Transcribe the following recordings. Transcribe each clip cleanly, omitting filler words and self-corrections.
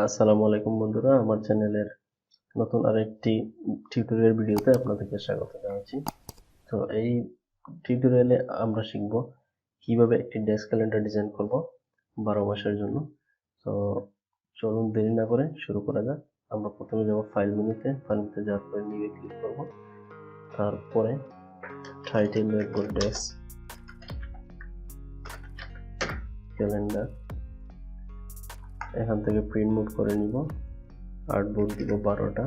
আসসালামু আলাইকুম বন্ধুরা, আমার চ্যানেলের নতুন আরেকটি টিউটোরিয়াল ভিডিওতে আপনাদেরকে স্বাগত জানাচ্ছি। তো এই টিউটোরিয়ালে আমরা শিখব কিভাবে একটি ডেস্ক ক্যালেন্ডার ডিজাইন করব 12 মাসের জন্য। তো চলুন দেরি না করে শুরু করা যাক। আমরা প্রথমে যাব ফাইল মেনুতে যাওয়ার পরে নিউ এ ক্লিক করব। তারপরে টাইটেল লিখব ডেস্ক ক্যালেন্ডার। এখান থেকে প্রিন্ট মোড করে নিব, আর্টবোর্ড দিব 12টা।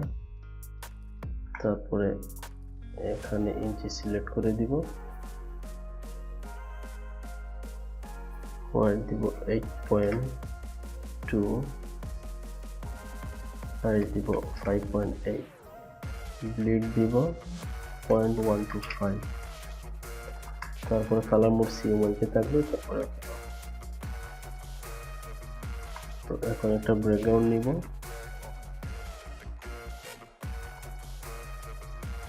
তারপরে এখানে ইঞ্চি সিলেক্ট করে দিব, হোয়াইট দিব 8.2, সাইজ দিব 5.8, ব্লিড দিব 0.125, তারপরে কালার মোড CMYK থাকবে। তারপরে তো এখন একটা ব্যাকগ্রাউন্ড নিব,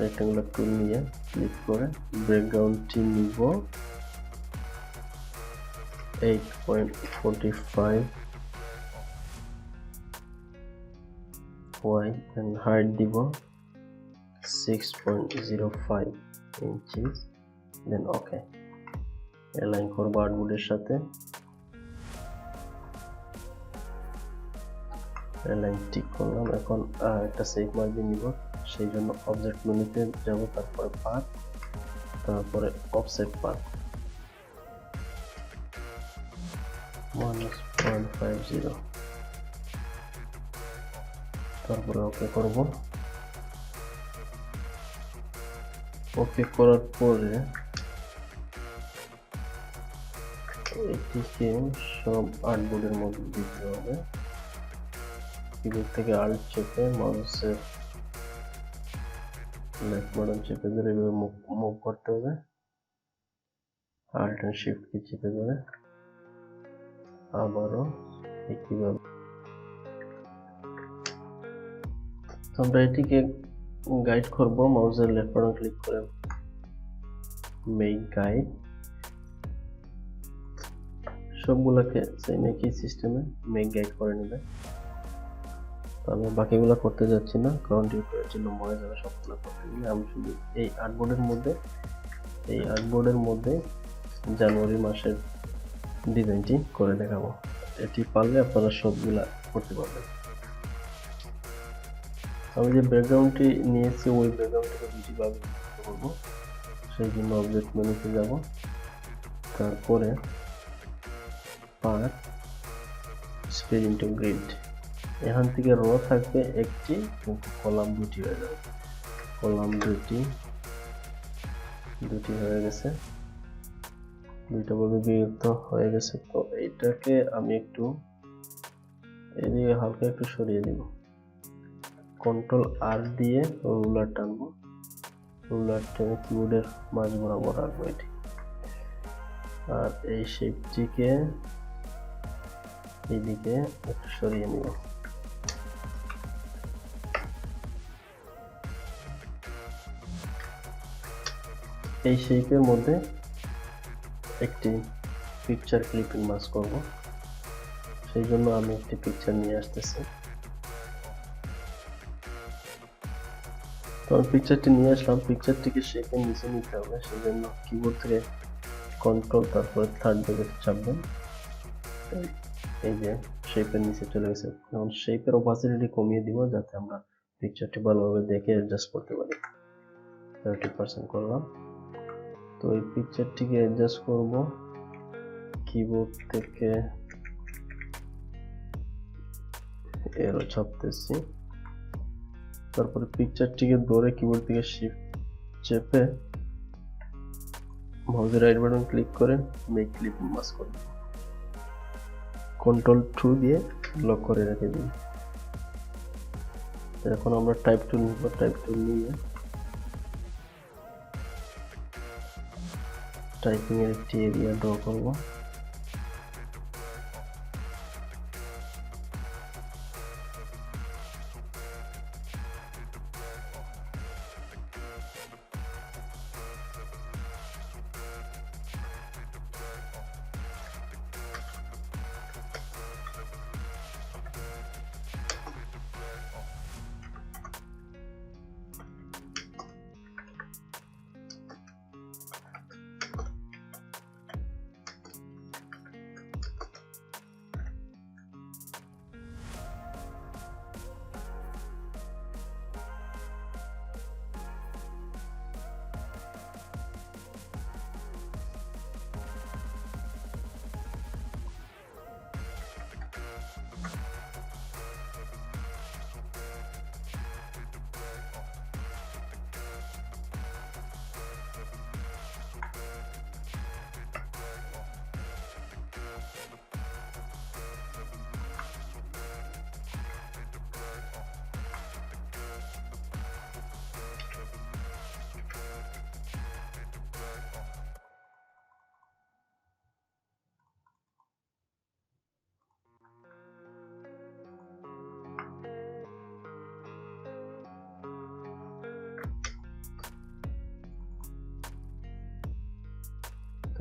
রেক্ট্যাঙ্গুলার টুল নিয়ে ক্লিক করে ব্যাকগ্রাউন্ডটি নিব 8.45 y and height দিব 6.05 inches, then okay অ্যালাইন করব আর্টবোর্ডের সাথে। অ্যালাইন টিক করলাম। এখন একটা সেভ মার্জিন নিব, সেই জন্য অবজেক্ট মেনুতে যাব, তারপরে পাথ, তারপরে অফসেট পাথ -0.50, তারপরে ওকে করব। ওকে করার পরে এটিকে সব আর্টবোর্ডের মধ্যে দিতে হবে। কিবোর্ড থেকে আল্ট চেপে মাউসের লেফট বাটন চেপে ধরে এভাবে মুভ করতে হবে, আল্ট এন্ড শিফট কি চেপে ধরে আবারও একইভাবে। আমরা এটিকে গাইড করব, মাউসের লেফট বাটন ক্লিক করে মেক গাইড। সবগুলোকে সেম একই সিস্টেমে মেক গাইড করে নেবে। তো আমি বাকিগুলো করতে যাচ্ছি না, কারণ টিউটোরিয়ালের জন্য মনে যাবে সবগুলো করতে গেলে। আমি শুধু এই আর্টবোর্ডের মধ্যে জানুয়ারি মাসের ডিজাইনটি করে দেখাবো। এটি পারলে আপনারা সবগুলা করতে পারবেন। আমি যে ব্যাকগ্রাউন্ডটি নিয়েছি ওই ব্যাকগ্রাউন্ডটিকে দুটি ভাগে করব, সেই জন্য অবজেক্ট মেনুতে যাব, তারপরে পাথ স্প্লিট ইনটু গ্রিড। এখান থেকে রো থাকবে একটি, কিন্তু কলাম দুটি হয়ে যাবে। কলাম দুটি হয়ে গেছে, দুইটা ভাবে বিভক্ত হয়ে গেছে। তো এইটাকে আমি একটু এদিকে হালকা একটু সরিয়ে দিব, কন্ট্রোল আর দিয়ে রুলার টানবো, রুলার টেনে কিবোর্ডের মাঝ বরাবর রাখবো এটি। আর এই শেপটিকে এইদিকে একটু সরিয়ে নিব। এই শেপের মধ্যে একটি পিকচার ক্লিপিং মাস করব, সেই জন্য আমি একটি পিকচার নিয়ে আসতেছি। তো আমি পিকচারটি নিয়ে আসলাম, পিকচারটিকে শেপের নিচে নিতে হবে, সেই জন্য কিবোর্ড থেকে কন্ট্রোল তারপরে থার্ড ব্র্যাকেট চাপবেন। এই যে শেপের নিচে চলে গেছে। এখন শেপের অপাসিটি কমিয়ে দিব, যাতে আমরা পিকচারটি ভালোভাবে দেখে অ্যাডজাস্ট করতে পারি। 30% করলাম। তো এই পিকচারটিকে অ্যাডজাস্ট করব, কিবোর্ড থেকে এরো চাপতেছি, তারপরে পিকচারটিকে ধরে কিবোর্ড থেকে শিফট চেপে মাউসের রাইট বাটন ক্লিক করে মেক ক্লিপ মাস্ক করব, কন্ট্রোল 2 দিয়ে লক করে রেখে দিন। এখন আমরা টাইপ টুল নিব, টাইপ টুল নিয়ে টাইপিং এর একটি এরিয়া ড্র করব।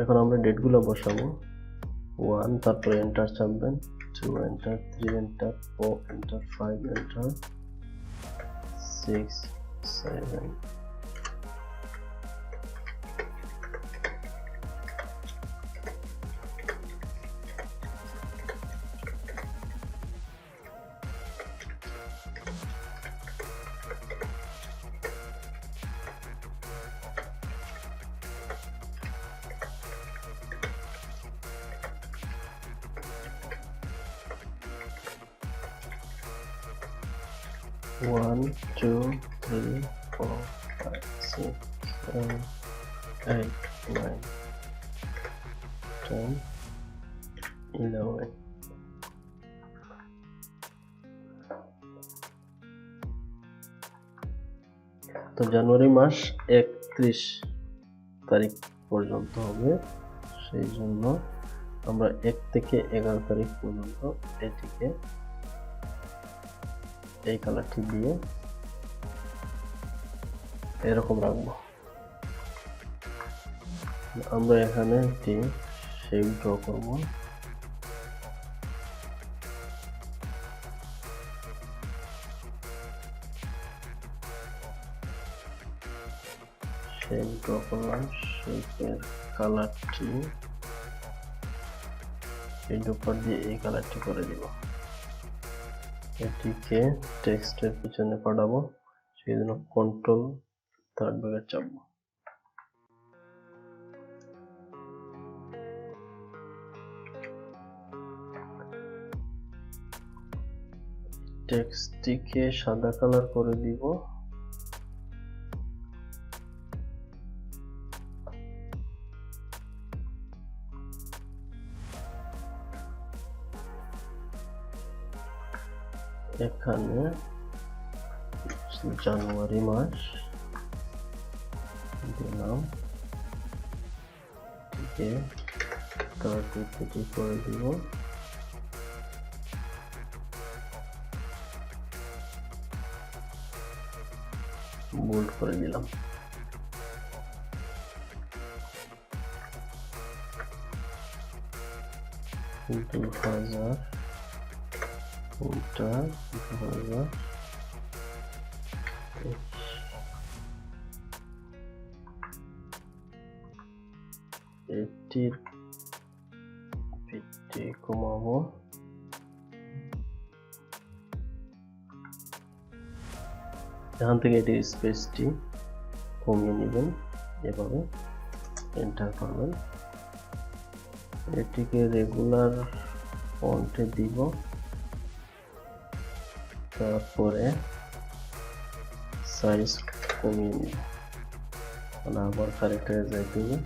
এখন আমরা ডেটগুলো বসাবো। 1 তারপরে এন্টার চাপবেন, 2 এন্টার, 3 এন্টার, 4 এন্টার, 5 এন্টার, 6 7 1 2 3 4 5 6 7 8 9 10 11 তো জানুয়ারি মাস 31 তারিখ পর্যন্ত হবে, সেই জন্য আমরা 1 থেকে 11 তারিখ পর্যন্ত এটিকে এই কালারটি দিয়ে এরকম রাখবো। আমরা এখানে একটি শেপ ড্র করব। শেপ ড্র করলাম, শেপের কালারটি এই উপর দিয়ে এই কালারটি করে দিব। এটিকে টেক্সটের পিছনে পাঠাবো, সেই জন্য কন্ট্রোল থার্ড ব্র্যাকেট চাপবো। টেক্সটটিকে সাদা কালার করে দিব। এখানে জানুয়ারি মাস দিলাম, এটিকে কালারটি করে দিব। বোল্ড করে দিলাম। এটির ভিত্তি কমাবো, এখান থেকে এটির স্পেসটি কমিয়ে নেবেন, এভাবে এন্টার করবেন। এটিকে রেগুলার ফন্টে দিব, তারপরে সাইজ কমিয়ে নিব, মানে আবার কারেক্টারে যাইতে হবে।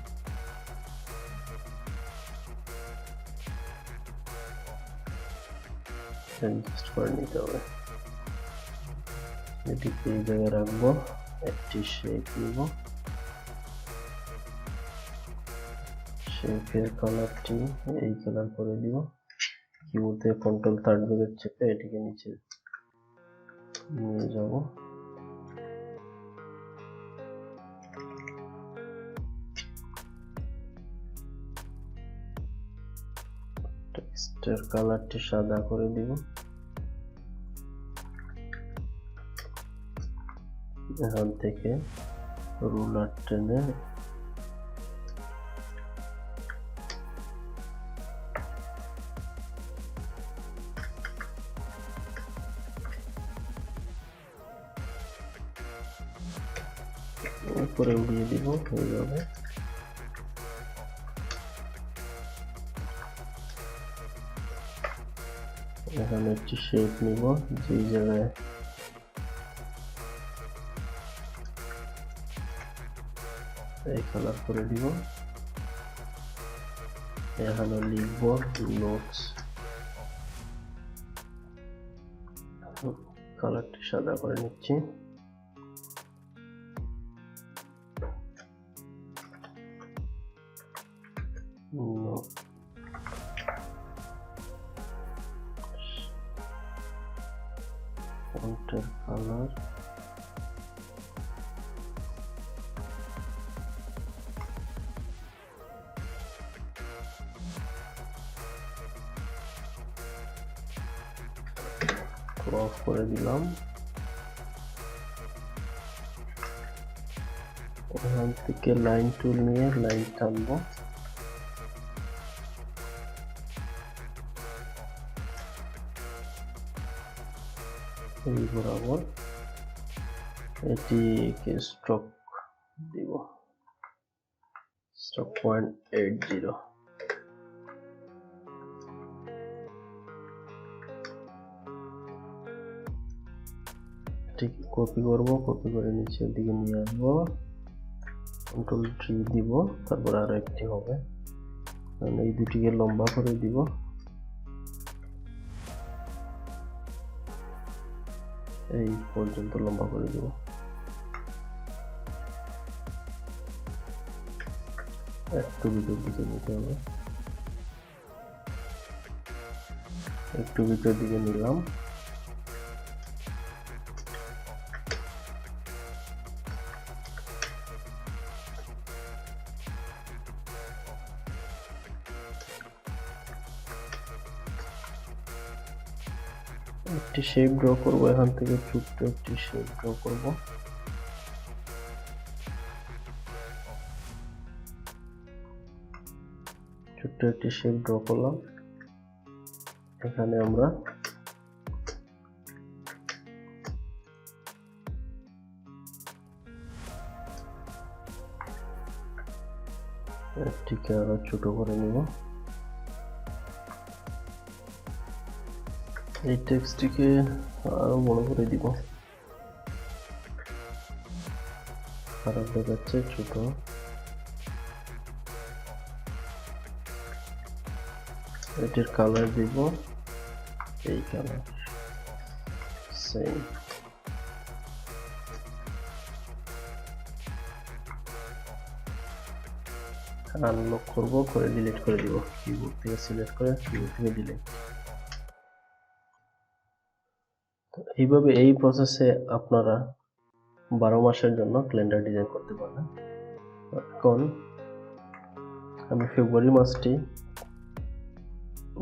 অ্যাডজাস্ট করে নিতে হবে। এটিকে এই জায়গায় রাখবো, একটি শেপ নিব, শেপের কালারটি এই কালার করে দিব। কিবোর্ডে কন্ট্রোল থার্ড ব্র্যাকেট চেপে এটিকে নিচে নিয়ে যাব। টেক্সটের কালারটি সাদা করে দিব। এখান থেকে রুলার টেনে উপরে উঠিয়ে দিব এইভাবে। এখানে একটি শেপ নিব, যে জায়গায় এই কালার করে দিব। এখানে লিখব নোটস, কালারটি সাদা করে নিচ্ছি। ফন্টের কালার অফ করে দিলাম। এখান থেকে লাইন টুল নিয়ে লাইন টানবো। এই বরাবর এটিকে স্ট্রোক দিব, স্ট্রোক 0.80। ঠিক কপি করব, কপি করে নিচের দিকে নিয়ে আসবো, কন্ট্রোল 3 দিব, তারপর আরো একটি হবে, এই দুটিকে লম্বা করে দিব। এই পর্যন্ত লম্বা করে দিব। একটু ভিতর দিকে নিতে হবে, একটু ভিতর দিকে নিলাম। একটি শেপ ড্র করব, এখান থেকে ছোট্ট একটি শেপ ড্র করব। ছোট্ট একটি শেপ ড্র করলাম। এখানে আমরা এটিকে আরো ছোট করে নিব। এই টেক্সটটিকে আরো বড় করে দিব, খারাপ দেখাচ্ছে, ছোট। এটির কালার দিব এই কালার, সেম। আনলক করব, করে ডিলিট করে দিব, কিবোর্ড থেকে সিলেক্ট করে কিবোর্ড থেকে ডিলিট। এইভাবে এই প্রসেসে আপনারা 12 মাসের জন্য ক্যালেন্ডার ডিজাইন করতে পারবেন। এখন আমি ফেব্রুয়ারি মাসটি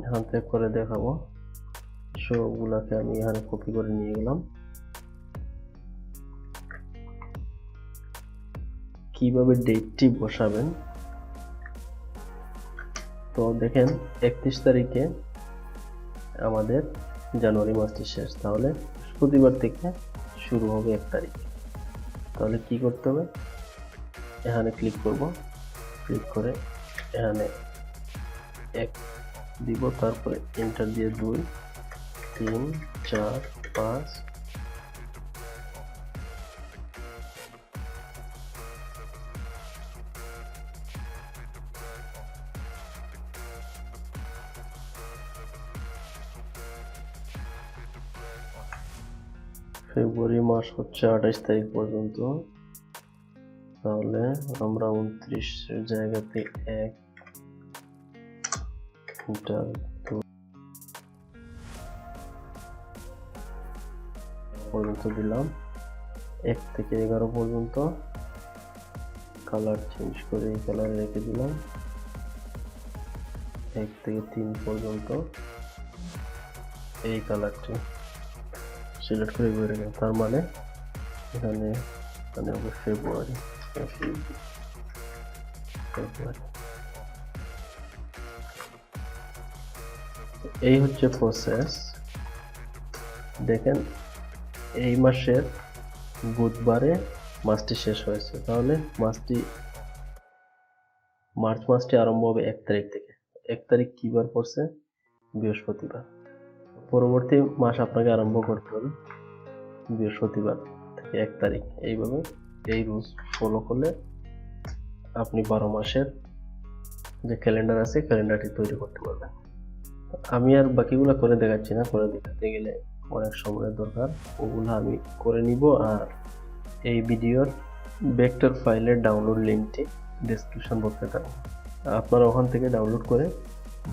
এখান থেকে করে দেখাবো। সবগুলাকে আমি এখানে কপি করে নিয়ে গেলাম। কিভাবে ডেটটি বসাবেন, তো দেখেন 31 তারিখে আমাদের জানুয়ারি মাসটি শেষ, তাহলে বৃহস্পতিবার থেকে শুরু হবে 1 তারিখ। তাহলে কি করতে হবে, এখানে ক্লিক করব, ক্লিক করে এখানে 1 দিব, তারপরে এন্টার দিয়ে 2 3 4 5 ফেব্রুয়ারি মাস হচ্ছে 28 তারিখ পর্যন্ত, তাহলে আমরা 29 এর জায়গাতে 1 পর্যন্ত দিলাম। 1 থেকে 11 পর্যন্ত কালার চেঞ্জ করে এই কালারে রেখে দিলাম। 1 থেকে 3 পর্যন্ত এই কালারটি সিলেক্ট করে বের গেল, তার মানে এখানে হবে ফেব্রুয়ারি। এই হচ্ছে প্রসেস। দেখেন এই মাসের বুধবারে মাসটি শেষ হয়েছে, তাহলে মার্চ মাসটি আরম্ভ হবে 1 তারিখ থেকে। 1 তারিখ কি বার পড়ছে, বৃহস্পতিবার। পরবর্তী মাস আপনাকে আরম্ভ করতে হবে বৃহস্পতিবার থেকে 1 তারিখ। এইভাবে এই রুলস ফলো করলে আপনি 12 মাসের যে ক্যালেন্ডার আছে ক্যালেন্ডারটি তৈরি করতে পারবেন। আমি আর বাকিগুলো করে দেখাচ্ছি না, করে দেখাতে গেলে অনেক সময়ের দরকার, ওগুলো আমি করে নিব। আর এই ভিডিওর ভেক্টর ফাইলের ডাউনলোড লিঙ্কটি ডেসক্রিপশন বক্সে থাকবে, আপনারা ওখান থেকে ডাউনলোড করে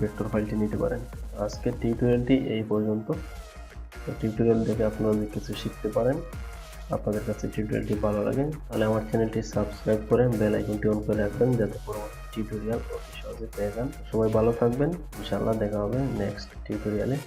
ভেক্টর ফাইলটি নিতে পারেন। আজকের টিউটোরিয়ালটি এই পর্যন্ত। টিউটোরিয়াল দেখে আপনারা অনেক কিছু শিখতে পারেন। আপনাদের কাছে টিউটোরিয়ালটি ভালো লাগে তাহলে আমার চ্যানেলটি সাবস্ক্রাইব করে বেল আইকনটি অন করে রাখবেন, যাতে পরবর্তী টিউটোরিয়াল অতি সহজে পেয়ে যান। সবাই ভালো থাকবেন, ইনশাআল্লাহ দেখা হবে নেক্সট টিউটোরিয়ালে।